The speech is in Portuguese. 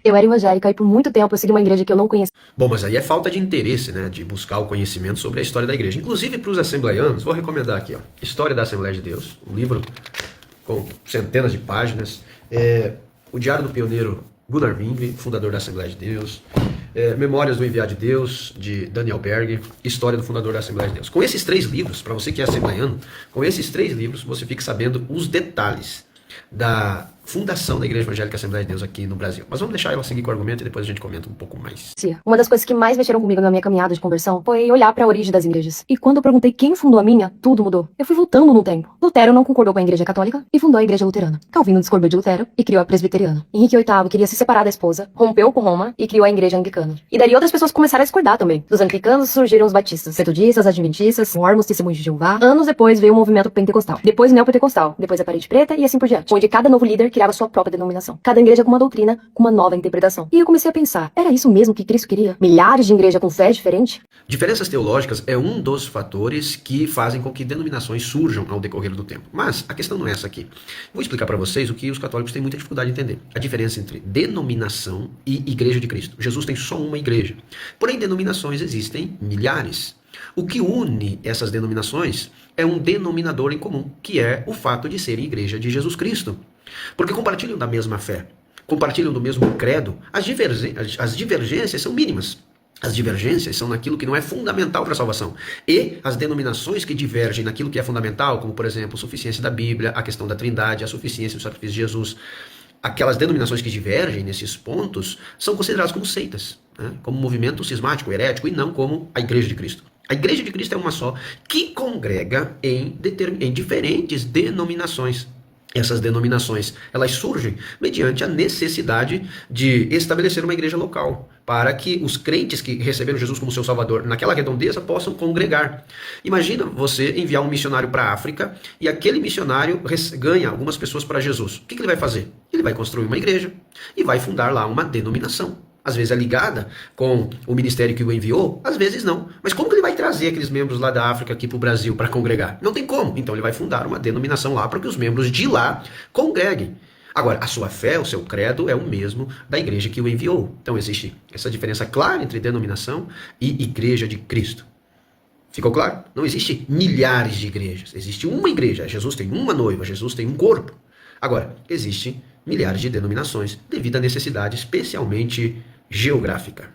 Eu era evangélica e por muito tempo eu segui uma igreja que eu não conhecia. Bom, mas aí é falta de interesse, né, de buscar o conhecimento sobre a história da igreja. Inclusive para os assembleianos, vou recomendar aqui, ó, História da Assembleia de Deus, um livro com centenas de páginas, o Diário do Pioneiro Gunnar Wingre, fundador da Assembleia de Deus, Memórias do Enviado de Deus, de Daniel Berg, História do Fundador da Assembleia de Deus. Com esses 3 livros, para você que é assembleiano, com esses 3 livros você fica sabendo os detalhes da fundação da Igreja Evangélica Assembleia de Deus aqui no Brasil. Mas vamos deixar ela seguir com o argumento e depois a gente comenta um pouco mais. Uma das coisas que mais mexeram comigo na minha caminhada de conversão foi olhar para a origem das igrejas. E quando eu perguntei quem fundou a minha, tudo mudou. Eu fui voltando no tempo. Lutero não concordou com a Igreja Católica e fundou a Igreja Luterana. Calvino discordou de Lutero e criou a Presbiteriana. Henrique VIII queria se separar da esposa, rompeu com Roma e criou a Igreja Anglicana. E daí outras pessoas começaram a discordar também. Dos anglicanos surgiram os batistas, metodistas, adventistas, mormons, testemunhos de Jeová. Anos depois veio o movimento pentecostal. Depois o neopentecostal. Depois a parede preta e assim por diante. Onde cada novo líder criava sua própria denominação. Cada igreja com uma doutrina, com uma nova interpretação. E eu comecei a pensar, era isso mesmo que Cristo queria? Milhares de igrejas com fé diferente? Diferenças teológicas é um dos fatores que fazem com que denominações surjam ao decorrer do tempo. Mas a questão não é essa aqui. Vou explicar para vocês o que os católicos têm muita dificuldade de entender. A diferença entre denominação e Igreja de Cristo. Jesus tem só uma igreja. Porém, denominações existem milhares. O que une essas denominações é um denominador em comum, que é o fato de serem igreja de Jesus Cristo. Porque compartilham da mesma fé, compartilham do mesmo credo, as divergências são mínimas. As divergências são naquilo que não é fundamental para a salvação. E as denominações que divergem naquilo que é fundamental, como por exemplo, a suficiência da Bíblia, a questão da Trindade, a suficiência do sacrifício de Jesus, aquelas denominações que divergem nesses pontos são consideradas como seitas, né? Como movimento cismático, herético, e não como a Igreja de Cristo. A Igreja de Cristo é uma só, que congrega em diferentes denominações. Essas denominações, elas surgem mediante a necessidade de estabelecer uma igreja local, para que os crentes que receberam Jesus como seu Salvador naquela redondeza possam congregar. Imagina você enviar um missionário para a África e aquele missionário ganha algumas pessoas para Jesus. O que ele vai fazer? Ele vai construir uma igreja e vai fundar lá uma denominação. Às vezes é ligada com o ministério que o enviou, às vezes não. Mas como que ele vai trazer aqueles membros lá da África aqui para o Brasil para congregar? Não tem como. Então ele vai fundar uma denominação lá para que os membros de lá congreguem. Agora, a sua fé, o seu credo é o mesmo da igreja que o enviou. Então existe essa diferença clara entre denominação e Igreja de Cristo. Ficou claro? Não existe milhares de igrejas. Existe uma igreja. Jesus tem uma noiva, Jesus tem um corpo. Agora, existe milhares de denominações devido à necessidade especialmente geográfica.